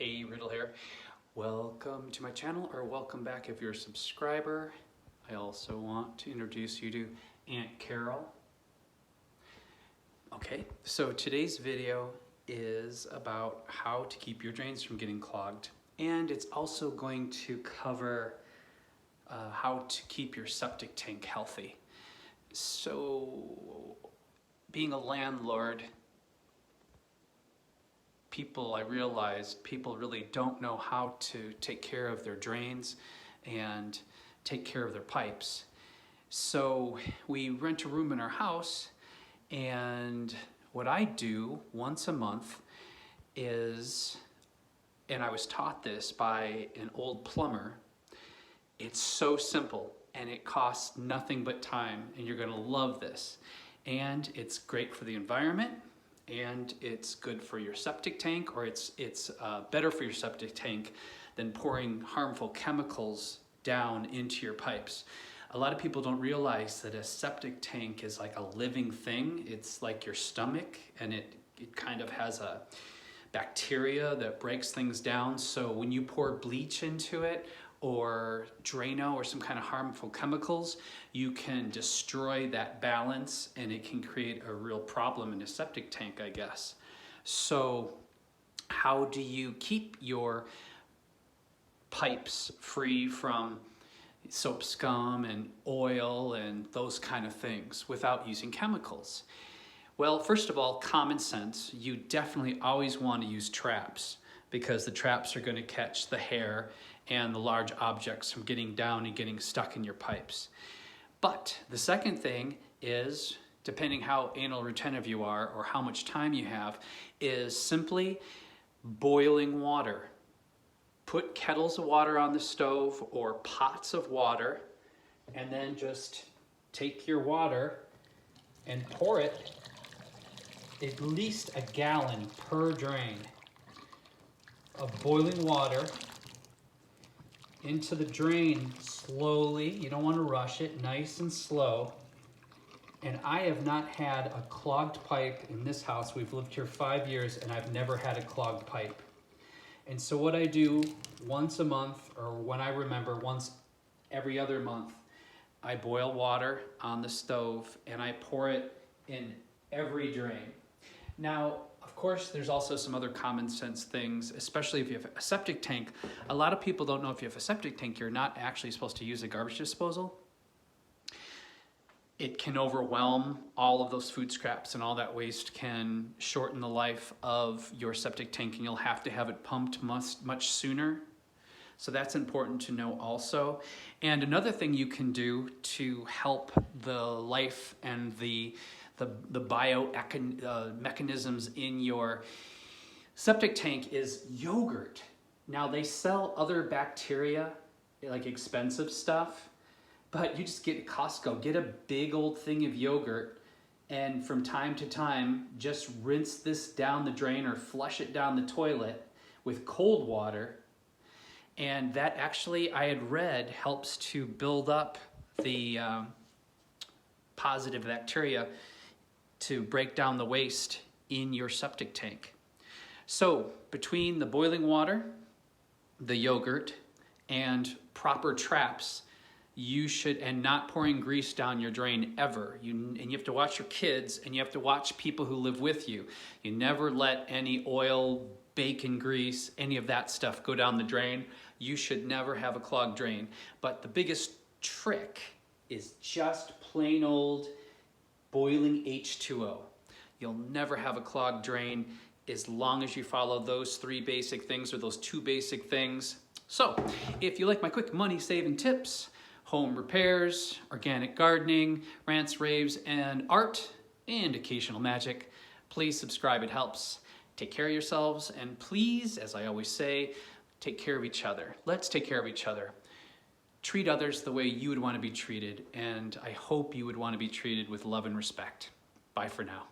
Hey, Riddle here. Welcome to my channel, or welcome back if you're a subscriber. I also want to introduce you to Aunt Carol. Okay, so today's video is about how to keep your drains from getting clogged, and it's also going to cover how to keep your septic tank healthy. So, being a landlord, I realized people really don't know how to take care of their drains and take care of their pipes. So we rent a room in our house, and what I do once a month is, and I was taught this by an old plumber, it's so simple and it costs nothing but time, and you're gonna love this. And it's great for the environment, and it's good for your septic tank, or it's better for your septic tank than pouring harmful chemicals down into your pipes. A lot of people don't realize that a septic tank is like a living thing. It's like your stomach, and it kind of has a bacteria that breaks things down. So when you pour bleach into it, or Drano, or some kind of harmful chemicals, you can destroy that balance, and it can create a real problem in a septic tank, I guess. So how do you keep your pipes free from soap scum and oil and those kind of things without using chemicals? Well, first of all, common sense. You definitely always want to use traps, because the traps are going to catch the hair and the large objects from getting down and getting stuck in your pipes. But the second thing is, depending how anal retentive you are or how much time you have, is simply boiling water. Put kettles of water on the stove or pots of water, and then just take your water and pour it at least a gallon per drain of boiling water into the drain slowly. You don't want to rush it, nice and slow. And I have not had a clogged pipe in this house. We've lived here 5 years, and I've never had a clogged pipe. And so what I do once a month, or when I remember, once every other month, I boil water on the stove and I pour it in every drain. Now, of course, there's also some other common sense things, especially if you have a septic tank. A lot of people don't know, if you have a septic tank, you're not actually supposed to use a garbage disposal. It can overwhelm all of those food scraps, and all that waste can shorten the life of your septic tank, and you'll have to have it pumped much sooner. So that's important to know also. And another thing you can do to help the life and the mechanisms in your septic tank is yogurt. Now, they sell other bacteria, like expensive stuff, but you just get at Costco, get a big old thing of yogurt, and from time to time, just rinse this down the drain or flush it down the toilet with cold water. And that actually, I had read, helps to build up the positive bacteria to break down the waste in your septic tank. So between the boiling water, the yogurt, and proper traps, you should, and not pouring grease down your drain ever. And you have to watch your kids, and you have to watch people who live with you. You never let any oil, bacon grease, any of that stuff go down the drain. You should never have a clogged drain. But the biggest trick is just plain old boiling H2O. You'll never have a clogged drain as long as you follow those 3 basic things, or those 2 basic things. So if you like my quick money saving tips, home repairs, organic gardening, rants, raves, and art, and occasional magic, please subscribe. It helps. Take care of yourselves, and please, as I always say, take care of each other. Let's take care of each other. Treat others the way you would want to be treated, and I hope you would want to be treated with love and respect. Bye for now.